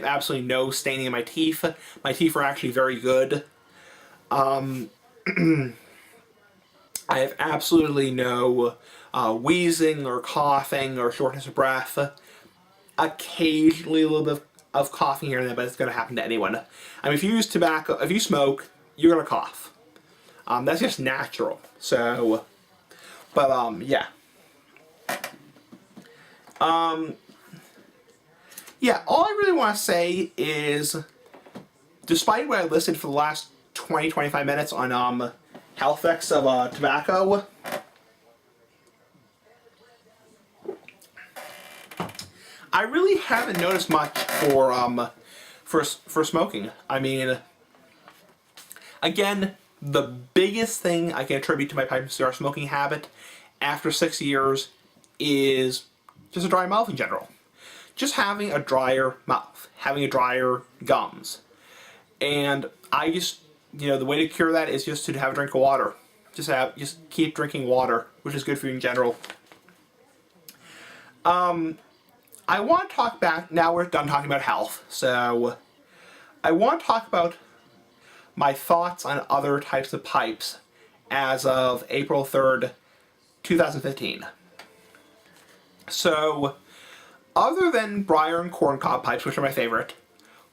absolutely no staining in my teeth. My teeth are actually very good. I have absolutely no wheezing or coughing or shortness of breath. Occasionally a little bit of coughing here and there, but it's going to happen to anyone. I mean, if you use tobacco, if you smoke, you're going to cough. That's just natural. So, but yeah. Yeah, all I really want to say is, despite what I listed for the last 20-25 minutes on health effects of tobacco, I really haven't noticed much for smoking. I mean, again, the biggest thing I can attribute to my pipe and cigar smoking habit after 6 years is just a dry mouth in general. Just having a drier mouth, having a drier gums. And I just, the way to cure that is just to have a drink of water. Just keep drinking water, which is good for you in general. I want to talk back, now we're done talking about health, so I want to talk about my thoughts on other types of pipes as of April 3rd, 2015. So, other than briar and corncob pipes, which are my favorite,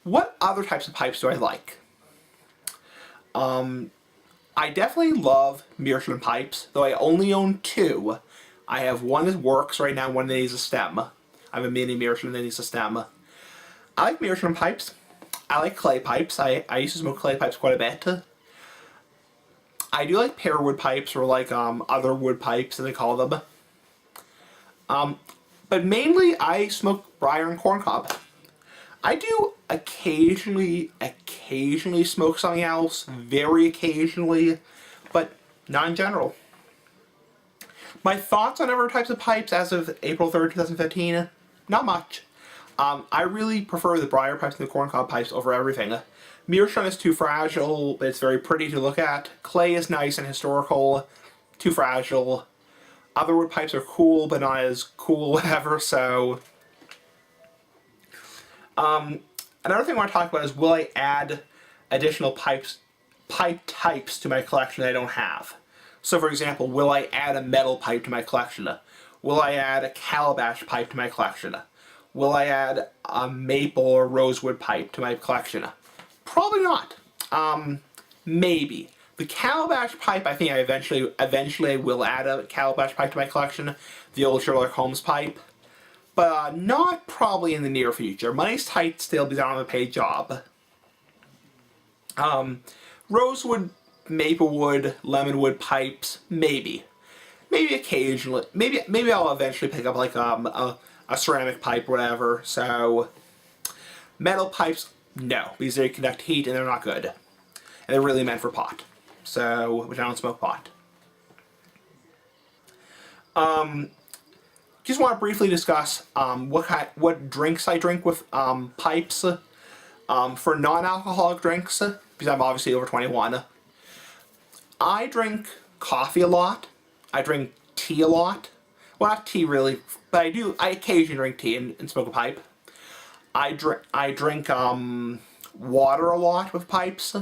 what other types of pipes do I like? I definitely love Michelin pipes, though I only own two. I have one that works right now, one that needs a stem. I have a mini Michelin that needs a stem. I like Michelin pipes. I like clay pipes. I used to smoke clay pipes quite a bit. I do like pear wood pipes, or like other wood pipes as they call them. But mainly I smoke briar and corncob. I do occasionally smoke something else, very occasionally, but not in general. My thoughts on other types of pipes as of April 3rd, 2015, not much. I really prefer the briar pipes and the corncob pipes over everything. Meerschaum is too fragile, but it's very pretty to look at. Clay is nice and historical, too fragile. Other wood pipes are cool, but not as cool, whatever, so... Another thing I want to talk about is, will I add additional pipe types to my collection that I don't have? So for example, will I add a metal pipe to my collection? Will I add a calabash pipe to my collection? Will I add a maple or rosewood pipe to my collection? Probably not. Maybe. The calabash pipe, I think I eventually will add a calabash pipe to my collection. The old Sherlock Holmes pipe. But not probably in the near future. Money's tight, still be down on a paid job. Rosewood, maplewood, lemonwood pipes, maybe. Maybe occasionally. Maybe I'll eventually pick up like a ceramic pipe or whatever. So, metal pipes, no, because they conduct heat and they're not good. And they're really meant for pot. So, which I don't smoke pot. Just want to briefly discuss what drinks I drink with pipes. For non-alcoholic drinks, because I'm obviously over 21, I drink coffee a lot. I drink tea a lot. Well, not tea really, but I occasionally drink tea and smoke a pipe. I drink water a lot with pipes.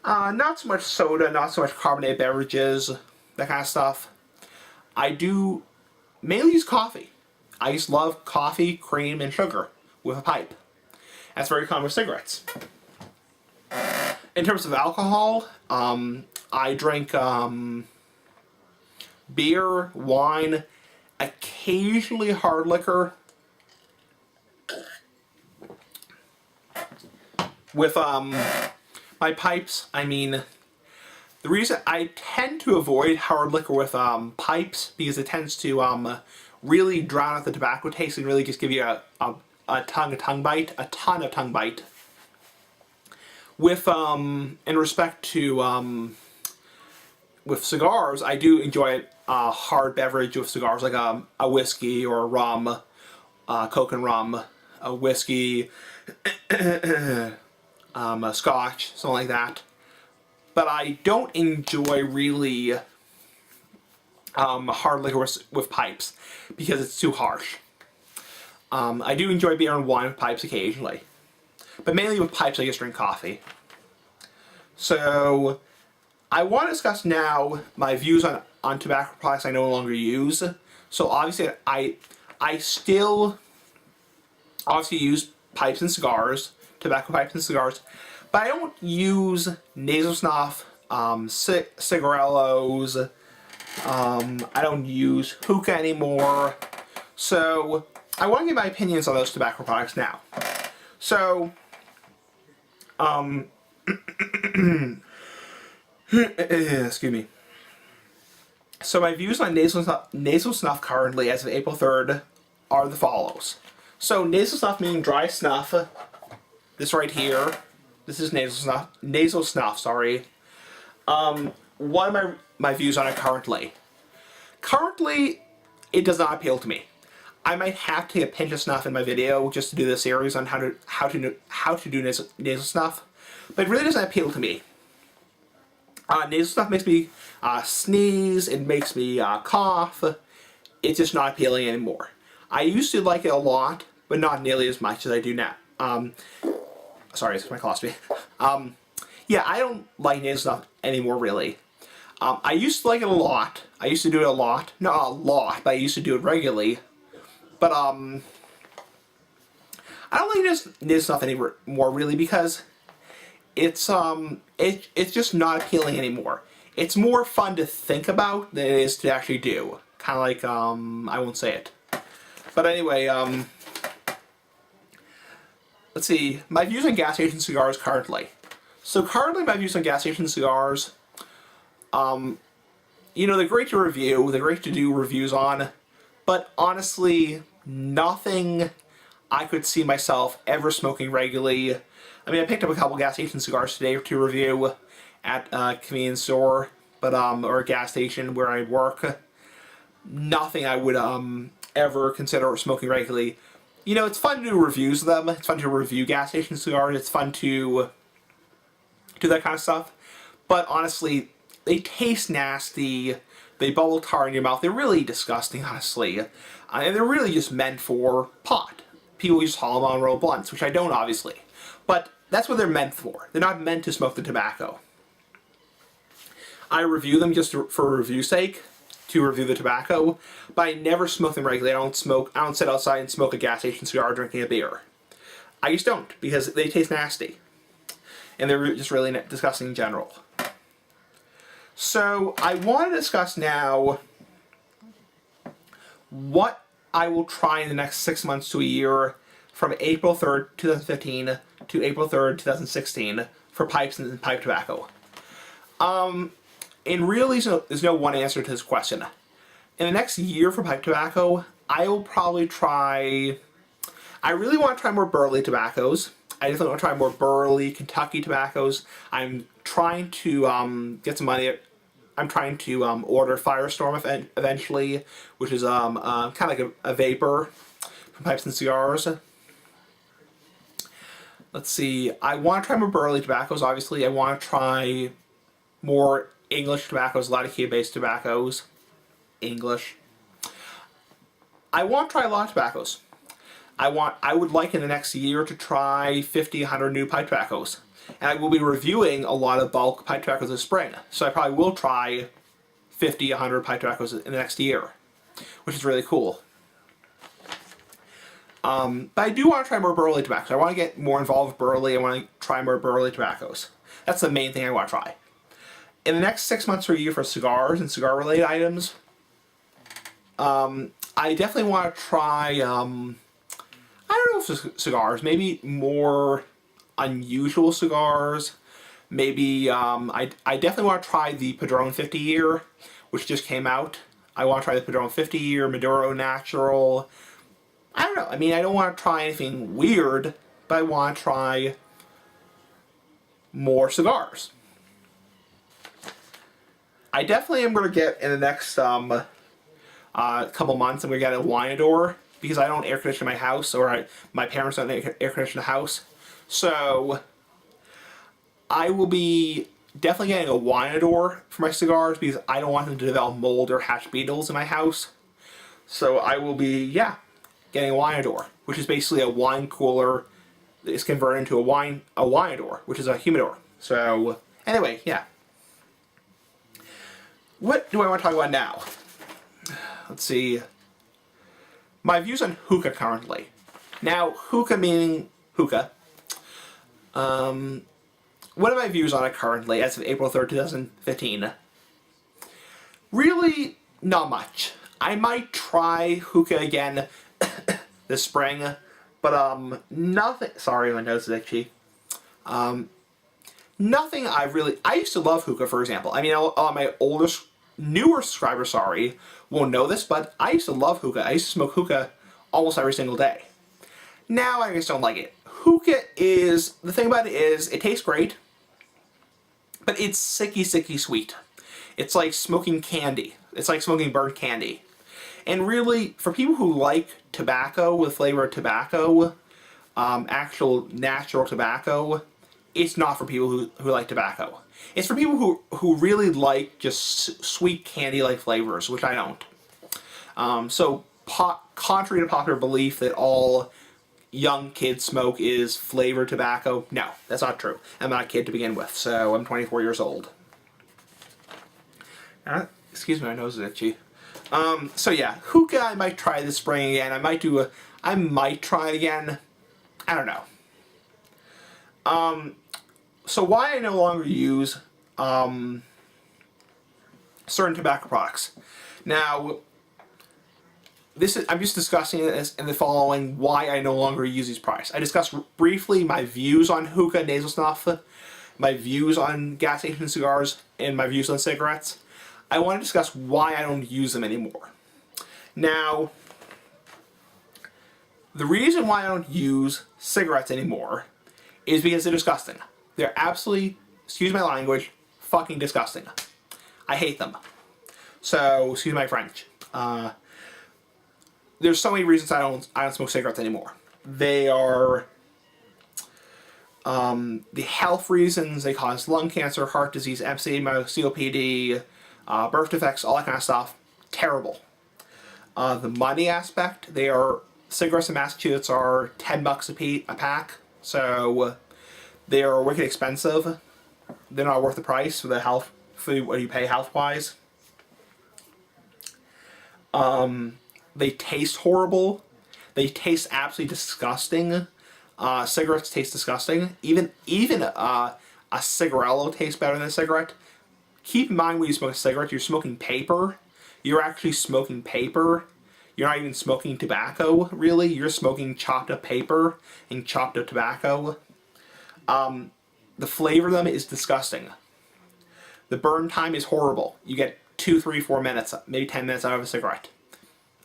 Not so much soda, not so much carbonated beverages, that kind of stuff. I do mainly use coffee. I just love coffee, cream, and sugar with a pipe. That's very common with cigarettes. In terms of alcohol, I drink beer, wine, occasionally hard liquor. With my pipes, I mean, the reason I tend to avoid hard liquor with pipes, because it tends to really drown out the tobacco taste and really just give you a ton of tongue bite. With in respect to with cigars, I do enjoy a hard beverage with cigars, like a whiskey or a rum, Coke and rum, a whiskey, a scotch, something like that. But I don't enjoy really hard liquor with pipes because it's too harsh. I do enjoy beer and wine with pipes occasionally. but mainly with pipes I just drink coffee. So I want to discuss now my views on tobacco products I no longer use. So obviously I still obviously use pipes and cigars, tobacco pipes and cigars, but I don't use nasal snuff, cigarillos, I don't use hookah anymore. So I want to give my opinions on those tobacco products now. So, excuse me. So my views on nasal snuff currently as of April 3rd are the follows. So nasal snuff meaning dry snuff. This right here. This is nasal snuff, sorry. What are my views on it currently? Currently, it does not appeal to me. I might have to take a pinch of snuff in my video just to do the series on how to do nasal snuff, but it really doesn't appeal to me. Nasal snuff makes me sneeze, it makes me cough. It's just not appealing anymore. I used to like it a lot, but not nearly as much as I do now. Sorry, it's my coloscopy. Yeah, I don't like nasal snuff anymore, really. I used to like it a lot. I used to do it a lot. Not a lot, but I used to do it regularly. But, I don't like nasal snuff anymore, really, because it's just not appealing anymore. It's more fun to think about than it is to actually do. Kind of like, I won't say it. But anyway, let's see, my views on gas station cigars currently. So currently my views on gas station cigars, you know, they're great to review, they're great to do reviews on, but honestly, nothing I could see myself ever smoking regularly. I mean, I picked up a couple gas station cigars today to review at a convenience store, but, or a gas station where I work. Nothing I would, ever consider smoking regularly. You know, it's fun to do reviews of them, it's fun to review gas station cigars, it's fun to do that kind of stuff, but honestly, they taste nasty, they bubble tar in your mouth, they're really disgusting, honestly, and they're really just meant for pot. People just haul them on roll blunts, which I don't, obviously, but that's what they're meant for. They're not meant to smoke the tobacco. I review them just for review's sake, to review the tobacco, but I never smoke them regularly. I don't sit outside and smoke a gas station cigar drinking a beer. I just don't, because they taste nasty. And they're just really disgusting in general. So, I want to discuss now what I will try in the next 6 months to a year from April 3rd, 2015 to April 3rd, 2016 for pipes and pipe tobacco. And really, there's no one answer to this question. In the next year for pipe tobacco, I will probably try... I really want to try more burley tobaccos. I definitely want to try more burley Kentucky tobaccos. I'm trying to get some money. I'm trying to order Firestorm eventually, which is kind of like a vapor from pipes and cigars. Let's see. I want to try more burley tobaccos, obviously. I want to try more English tobaccos, Latakia-based tobaccos. English. I want to try a lot of tobaccos. I would like in the next year to try 50, 100 new pipe tobaccos. And I will be reviewing a lot of bulk pipe tobaccos this spring. So I probably will try 50, 100 pipe tobaccos in the next year, which is really cool. But I do want to try more burley tobaccos. I want to get more involved with burley. I want to try more burley tobaccos. That's the main thing I want to try. In the next 6 months or a year for cigars and cigar-related items, I definitely want to try, I don't know if it's cigars, maybe more unusual cigars. Maybe, I definitely want to try the Padron 50 year, which just came out. I want to try the Padron 50 year, Maduro Natural. I don't know, I mean, I don't want to try anything weird, but I want to try more cigars. I definitely am going to get, in the next couple months, I'm going to get a Wynador, because I don't air condition my house, or my parents don't air condition the house. So, I will be definitely getting a Wynador for my cigars, because I don't want them to develop mold or hatch beetles in my house. So I will be, yeah, getting a Wynador, which is basically a wine cooler is converted into a wyandour, which is a humidor. So anyway, yeah. What do I want to talk about now? Let's see. My views on hookah currently. Now, hookah meaning hookah. What are my views on it currently as of April 3rd, 2015? Really, not much. I might try hookah again this spring, but nothing. Sorry, my nose is itchy. Nothing I used to love hookah, for example. I mean, my newer subscribers, sorry, won't know this, but I used to love hookah. I used to smoke hookah almost every single day. Now I just don't like it. Hookah the thing about it is, it tastes great, but it's sicky sweet. It's like smoking candy. It's like smoking burnt candy. And really, for people who like tobacco with flavored tobacco, actual natural tobacco, it's not for people who like tobacco. It's for people who really like just sweet candy-like flavors, which I don't. Contrary to popular belief that all young kids smoke is flavored tobacco, no, that's not true. I'm not a kid to begin with, so I'm 24 years old. Excuse me, my nose is itchy. So yeah, hookah I might try this spring again. I might try it again. I don't know. So why I no longer use certain tobacco products. Now, I'm just discussing this in the following why I no longer use these products. I discussed briefly my views on hookah, nasal snuff, my views on gas station cigars, and my views on cigarettes. I want to discuss why I don't use them anymore. Now, the reason why I don't use cigarettes anymore is because they're disgusting. They're absolutely, excuse my language, fucking disgusting. I hate them. So, excuse my French. There's so many reasons I don't smoke cigarettes anymore. They are the health reasons. They cause lung cancer, heart disease, emphysema, COPD, birth defects, all that kind of stuff. Terrible. The money aspect. Cigarettes in Massachusetts are $10 a pack, so they are wicked expensive. They're not worth the price for what you pay health-wise. They taste horrible. They taste absolutely disgusting. Cigarettes taste disgusting. Even a cigarello tastes better than a cigarette. Keep in mind when you smoke a cigarette, you're smoking paper. You're actually smoking paper. You're not even smoking tobacco, really. You're smoking chopped up paper and chopped up tobacco. The flavor of them is disgusting. The burn time is horrible. You get 2, 3, 4 minutes, maybe 10 minutes out of a cigarette.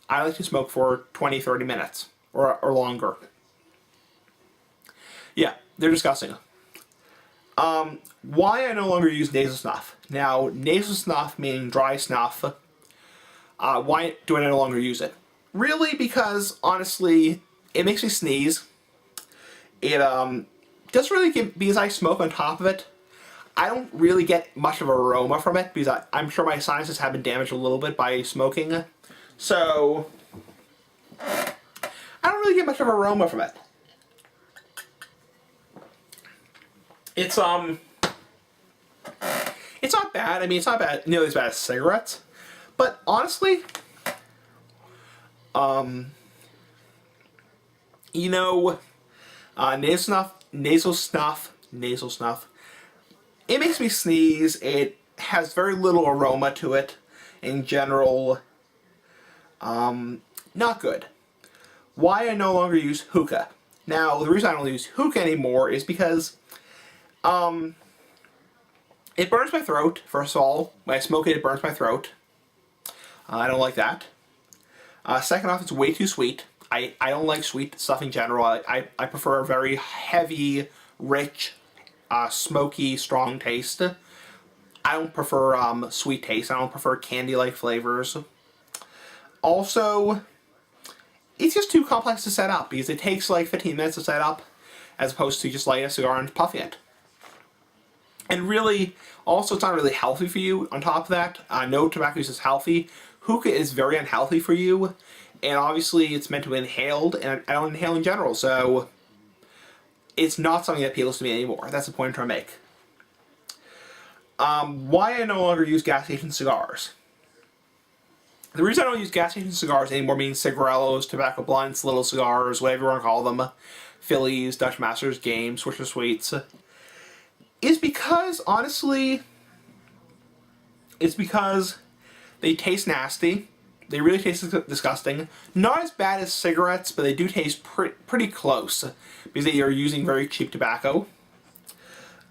I like to smoke for 20, 30 minutes or longer. Yeah, they're disgusting. Why I no longer use nasal snuff. Now, nasal snuff meaning dry snuff. Why do I no longer use it? Really, because honestly, it makes me sneeze. It doesn't really because I smoke on top of it. I don't really get much of an aroma from it because I'm sure my sinuses have been damaged a little bit by smoking. So, I don't really get much of an aroma from it. It's not bad. I mean, it's not bad, nearly as bad as cigarettes. But honestly, nasal snuff, it makes me sneeze. It has very little aroma to it in general. Not good. Why I no longer use hookah. Now, the reason I don't use hookah anymore is because it burns my throat, first of all. When I smoke it, it burns my throat. I don't like that. Second off, it's way too sweet. I don't like sweet stuff in general. I prefer a very heavy, rich, smoky, strong taste. I don't prefer sweet taste. I don't prefer candy-like flavors. Also, it's just too complex to set up because it takes like 15 minutes to set up as opposed to just lighting a cigar and puffing it. And really, also it's not really healthy for you on top of that. No tobacco use is healthy. Hookah is very unhealthy for you. And obviously it's meant to be inhaled, and I don't inhale in general, so it's not something that appeals to me anymore. That's the point I'm trying to make. Why I no longer use gas station cigars. The reason I don't use gas station cigars anymore, means cigarillos, tobacco blunts, little cigars, whatever you want to call them, Phillies, Dutch Masters, Games, Swisher Sweets, is because, honestly, it's because they taste nasty. They really taste disgusting. Not as bad as cigarettes, but they do taste pretty close because they are using very cheap tobacco.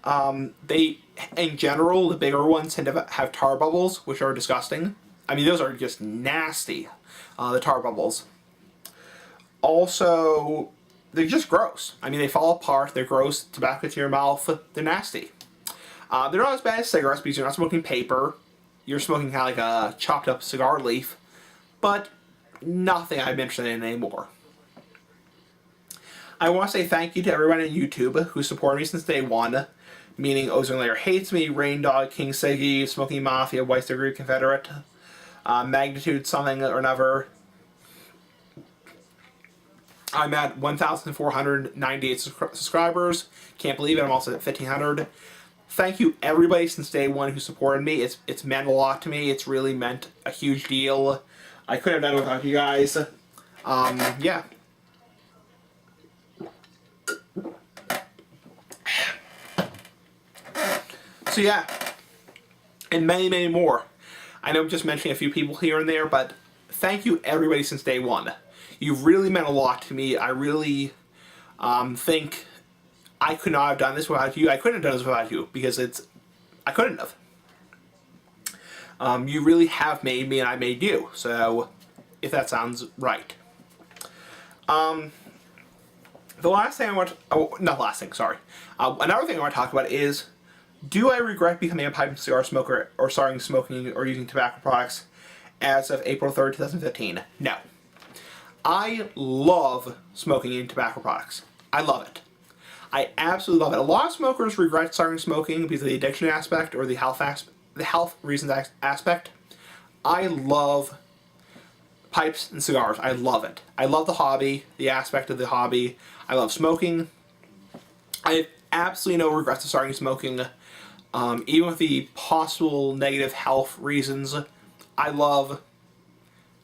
They, in general, the bigger ones tend to have tar bubbles, which are disgusting. I mean, those are just nasty, the tar bubbles. Also, they're just gross. I mean, they fall apart, they're gross, tobacco to your mouth, they're nasty. They're not as bad as cigarettes because you're not smoking paper. You're smoking kind of like a chopped up cigar leaf, but nothing I'm interested in anymore. I want to say thank you to everyone on YouTube who supported me since day one, meaning Ozone Layer Hates Me, Rain Dog, King Siggy, Smoking Mafia, White Degree Confederate, Magnitude something or another. I'm at 1,498 subscribers. Can't believe it, I'm also at 1,500. Thank you everybody since day one who supported me. It's meant a lot to me. It's really meant a huge deal. I couldn't have done it without you guys. Yeah. So yeah, and many, many more. I know I'm just mentioning a few people here and there, but thank you everybody since day one. You've really meant a lot to me. I really think I could not have done this without you. I couldn't have done this without you because I couldn't have. You really have made me and I made you. So, if that sounds right. The last thing I want to, not last thing, sorry. Another thing I want to talk about is, do I regret becoming a pipe and cigar smoker or starting smoking or using tobacco products as of April 3rd, 2015? No. I love smoking and tobacco products. I love it. I absolutely love it. A lot of smokers regret starting smoking because of the addiction aspect or the health reasons aspect. I love pipes and cigars. I love it. I love the hobby, the aspect of the hobby. I love smoking. I have absolutely no regrets of starting smoking. Even with the possible negative health reasons, I love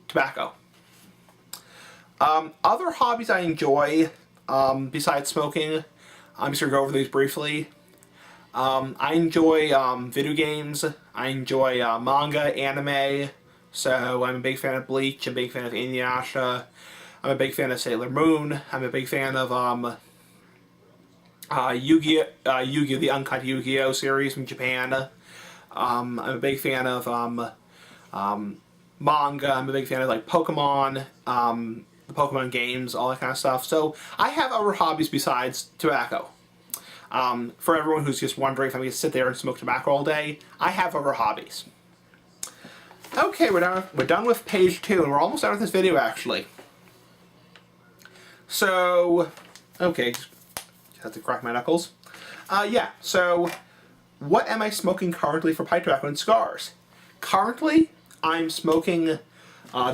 tobacco. Other hobbies I enjoy, besides smoking, I'm just going to go over these briefly. I enjoy video games. I enjoy manga, anime. So I'm a big fan of Bleach, I'm a big fan of Inuyasha. I'm a big fan of Sailor Moon. I'm a big fan of Yu-Gi-Oh! The Uncut Yu-Gi-Oh! Series from Japan. I'm a big fan of manga. I'm a big fan of like Pokemon, the Pokemon games, all that kind of stuff. So I have other hobbies besides tobacco. For everyone who's just wondering if I'm going to sit there and smoke tobacco all day, I have other hobbies. Okay, we're done with page 2, and we're almost done with this video, actually. So, okay, just have to crack my knuckles. Yeah, so, what am I smoking currently for pipe tobacco and cigars? Currently, I'm smoking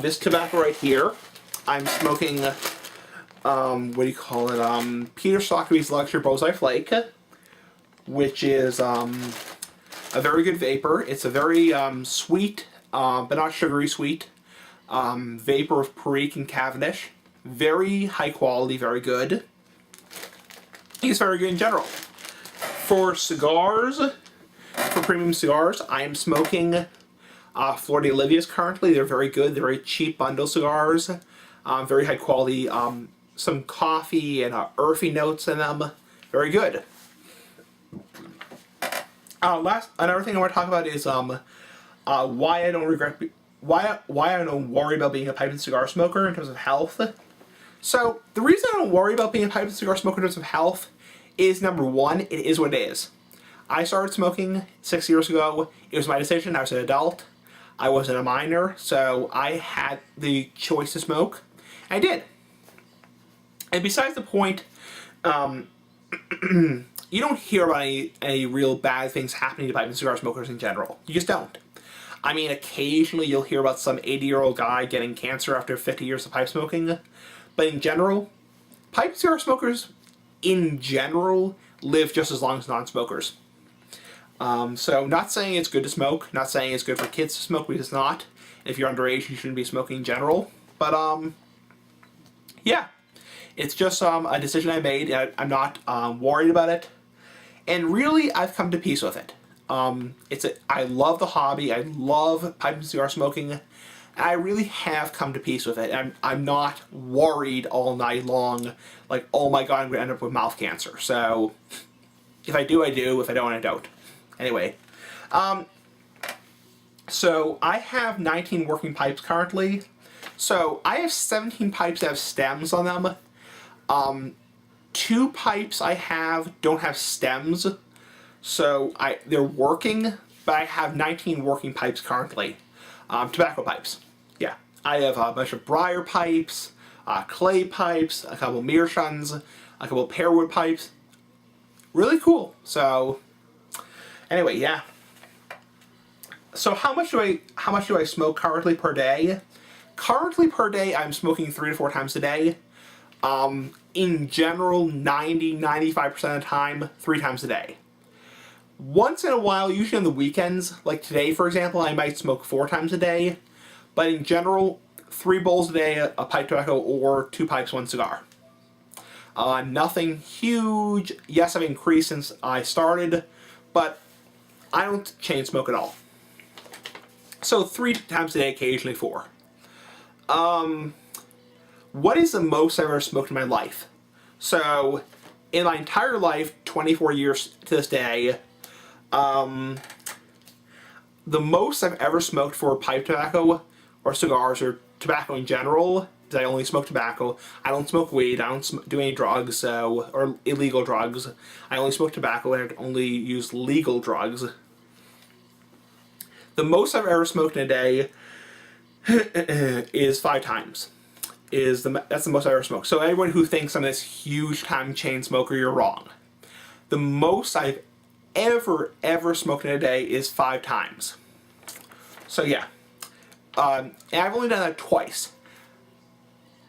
this tobacco right here. I'm smoking, what do you call it, Peter Stockby's Luxury Bonsai Flake, which is a very good vapor. It's a very sweet, but not sugary sweet, vapor of Perique and Cavendish. Very high quality, very good. It's very good in general. For cigars, for premium cigars, I am smoking Flor de Olivia's currently. They're very good. They're very cheap bundle cigars. Very high quality. Some coffee and earthy notes in them. Very good. Another thing I want to talk about is why I don't regret, why I don't worry about being a pipe and cigar smoker in terms of health. So the reason I don't worry about being a pipe and cigar smoker in terms of health is, number one, it is what it is. I started smoking 6 years ago. It was my decision. I was an adult. I wasn't a minor, so I had the choice to smoke. I did. And besides the point, you don't hear about any real bad things happening to pipe and cigar smokers in general. You just don't. I mean, occasionally you'll hear about some 80-year-old guy getting cancer after 50 years of pipe smoking, but in general, pipe and cigar smokers in general, live just as long as non-smokers. So not saying it's good to smoke, not saying it's good for kids to smoke, because it's not. If you're underage, you shouldn't be smoking in general. But, yeah. It's just a decision I made. I'm not worried about it. And really, I've come to peace with it. I love the hobby. I love pipe and cigar smoking. I really have come to peace with it. I'm not worried all night long, like, oh my god, I'm going to end up with mouth cancer. So, if I do, I do. If I don't, I don't. Anyway, so I have 19 working pipes currently. So I have 17 pipes that have stems on them. 2 pipes I have don't have stems, so they're working, but I have 19 working pipes currently. Tobacco pipes. Yeah, I have a bunch of briar pipes, clay pipes, a couple meerschaums, a couple pearwood pipes. Really cool. So anyway, yeah. So how much do I smoke currently per day? Currently per day, I'm smoking 3 to 4 times a day. In general, 95% of the time, 3 times a day. Once in a while, usually on the weekends, like today for example, I might smoke 4 times a day. But in general, 3 bowls a day, a pipe tobacco, or 2 pipes, 1 cigar. Nothing huge. Yes, I've increased since I started, but I don't chain smoke at all. So 3 times a day, occasionally 4. What is the most I've ever smoked in my life? So, in my entire life, 24 years to this day, the most I've ever smoked for pipe tobacco, or cigars, or tobacco in general, because I only smoke tobacco. I don't smoke weed, I don't do any drugs, or illegal drugs. I only smoke tobacco, and I only use legal drugs. The most I've ever smoked in a day is 5 times. That's the most I've ever smoked. So anyone who thinks I'm this huge time chain smoker, you're wrong. The most I've ever smoked in a day is 5 times. So yeah. And I've only done that twice.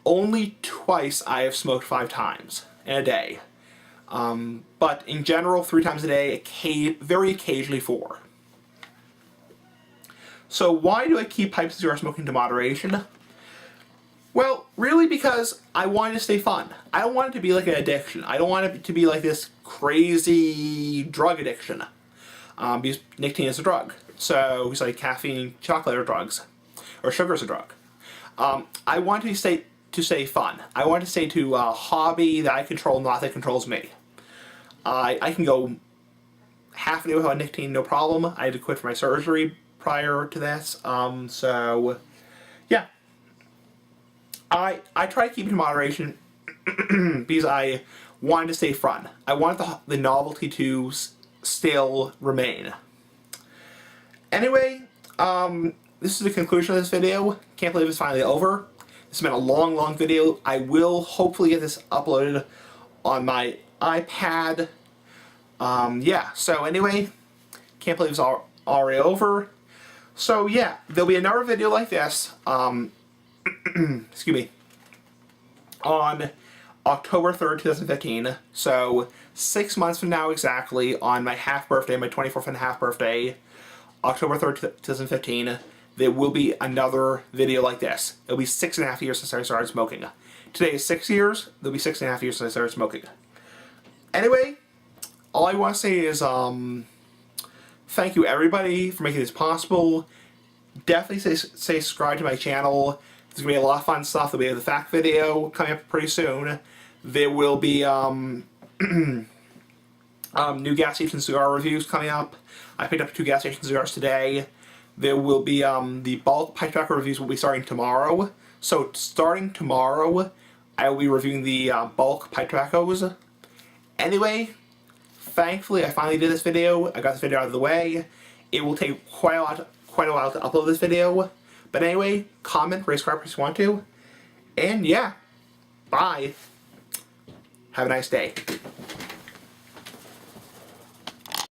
Only twice I have smoked 5 times in a day. But in general, 3 times a day, very occasionally 4. So why do I keep pipe and cigar smoking to moderation? Well, really because I want it to stay fun. I don't want it to be like an addiction. I don't want it to be like this crazy drug addiction. Because nicotine is a drug. So it's like caffeine and chocolate are drugs. Or sugar is a drug. I want it to stay fun. I want it to stay to a hobby that I control, not that controls me. I can go half a day without nicotine, no problem. I had to quit for my surgery prior to this. So, yeah. I try to keep it in moderation because I wanted to stay fun. I wanted the novelty to still remain. Anyway, this is the conclusion of this video. Can't believe it's finally over. This has been a long video. I will hopefully get this uploaded on my iPad. Yeah, so anyway, can't believe it's already over. So yeah, there'll be another video like this, excuse me, on October 3rd, 2015, so 6 months from now exactly, on my half birthday, my 24th and a half birthday, October 3rd, 2015, there will be another video like this. It'll be 6.5 years since I started smoking. Today is 6 years, there'll be 6.5 years since I started smoking. Anyway, all I want to say is, thank you everybody for making this possible. Definitely say subscribe to my channel. There's going to be a lot of fun stuff. There'll be the fact video coming up pretty soon. There will be new gas station cigar reviews coming up. I picked up 2 gas station cigars today. There will be the bulk pipe tobacco reviews will be starting tomorrow. So starting tomorrow, I will be reviewing the bulk pipe tobaccos. Anyway, thankfully I finally did this video. I got this video out of the way. It will take quite a while to upload this video. But anyway, comment, rate, subscribe if you want to. And yeah, bye. Have a nice day.